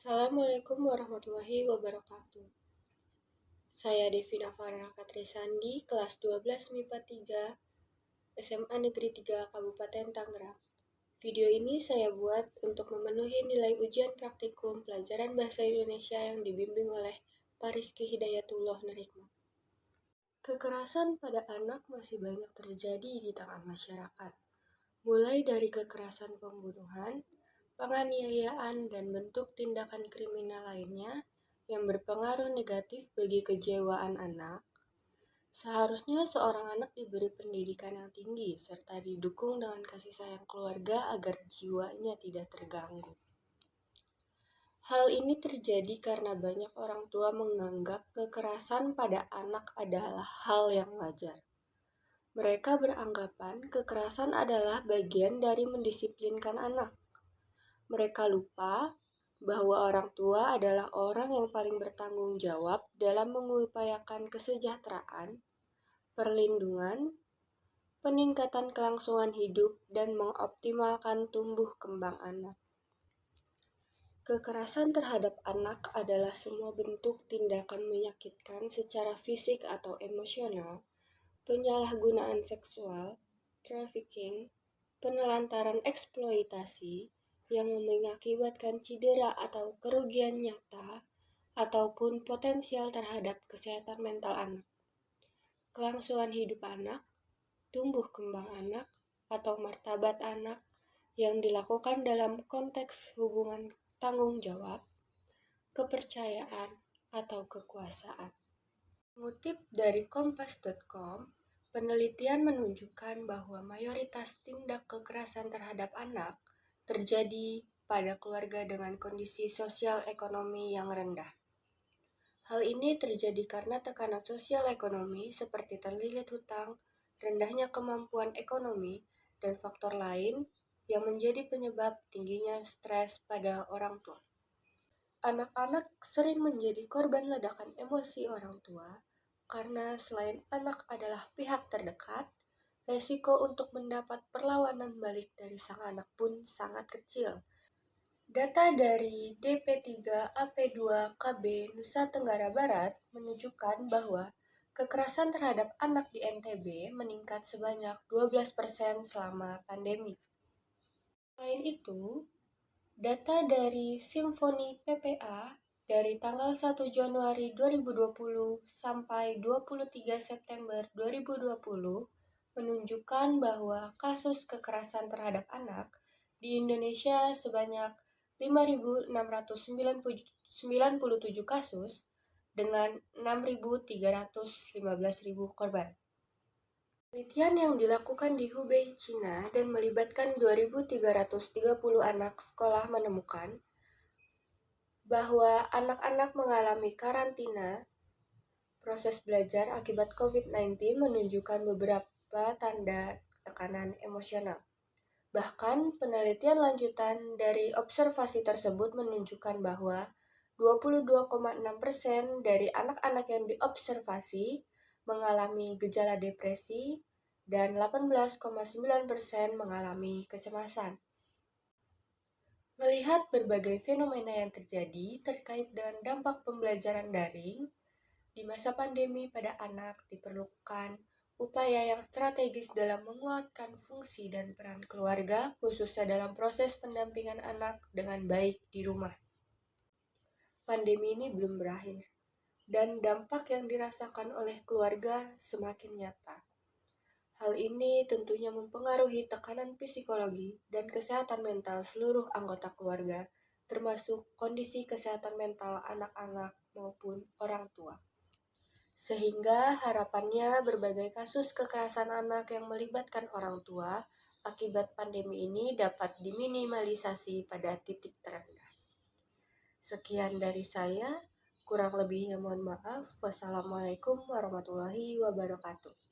Assalamualaikum warahmatullahi wabarakatuh. Saya Devina Farel Katrisandi, kelas 12 MIPA 3, SMA Negeri 3, Kabupaten Tangerang. Video ini saya buat untuk memenuhi nilai ujian praktikum pelajaran Bahasa Indonesia yang dibimbing oleh Pak Rizky Hidayatullah Nerikmat. Kekerasan pada anak masih banyak terjadi di tengah masyarakat, mulai dari kekerasan pembunuhan, penganiayaan, dan bentuk tindakan kriminal lainnya yang berpengaruh negatif bagi kejiwaan anak. Seharusnya seorang anak diberi pendidikan yang tinggi serta didukung dengan kasih sayang keluarga agar jiwanya tidak terganggu. Hal ini terjadi karena banyak orang tua menganggap kekerasan pada anak adalah hal yang wajar. Mereka beranggapan kekerasan adalah bagian dari mendisiplinkan anak. Mereka lupa bahwa orang tua adalah orang yang paling bertanggung jawab dalam mengupayakan kesejahteraan, perlindungan, peningkatan kelangsungan hidup, dan mengoptimalkan tumbuh kembang anak. Kekerasan terhadap anak adalah semua bentuk tindakan menyakitkan secara fisik atau emosional, penyalahgunaan seksual, trafficking, penelantaran eksploitasi yang mengakibatkan cedera atau kerugian nyata ataupun potensial terhadap kesehatan mental anak, kelangsungan hidup anak, tumbuh kembang anak, atau martabat anak yang dilakukan dalam konteks hubungan tanggung jawab, kepercayaan, atau kekuasaan. Mengutip dari kompas.com, penelitian menunjukkan bahwa mayoritas tindak kekerasan terhadap anak terjadi pada keluarga dengan kondisi sosial ekonomi yang rendah. Hal ini terjadi karena tekanan sosial ekonomi seperti terlilit hutang, rendahnya kemampuan ekonomi, dan faktor lain yang menjadi penyebab tingginya stres pada orang tua. Anak-anak sering menjadi korban ledakan emosi orang tua karena selain anak adalah pihak terdekat, resiko untuk mendapat perlawanan balik dari sang anak pun sangat kecil. Data dari DP3AP2KB Nusa Tenggara Barat menunjukkan bahwa kekerasan terhadap anak di NTB meningkat sebanyak 12% selama pandemi. Selain itu, data dari Simfoni PPA dari tanggal 1 Januari 2020 sampai 23 September 2020 menunjukkan bahwa kasus kekerasan terhadap anak di Indonesia sebanyak 5.697 kasus dengan 6.315 korban. Penelitian yang dilakukan di Hubei, Cina dan melibatkan 2.330 anak sekolah menemukan bahwa anak-anak mengalami karantina proses belajar akibat COVID-19 menunjukkan beberapa tanda tekanan emosional. Bahkan, penelitian lanjutan dari observasi tersebut menunjukkan bahwa 22,6% dari anak-anak yang diobservasi mengalami gejala depresi dan 18,9% mengalami kecemasan. Melihat berbagai fenomena yang terjadi terkait dengan dampak pembelajaran daring di masa pandemi pada anak, diperlukan upaya yang strategis dalam menguatkan fungsi dan peran keluarga, khususnya dalam proses pendampingan anak dengan baik di rumah. Pandemi ini belum berakhir, dan dampak yang dirasakan oleh keluarga semakin nyata. Hal ini tentunya mempengaruhi tekanan psikologi dan kesehatan mental seluruh anggota keluarga, termasuk kondisi kesehatan mental anak-anak maupun orang tua. Sehingga harapannya berbagai kasus kekerasan anak yang melibatkan orang tua akibat pandemi ini dapat diminimalisasi pada titik terendah. Sekian dari saya, kurang lebihnya mohon maaf. Wassalamualaikum warahmatullahi wabarakatuh.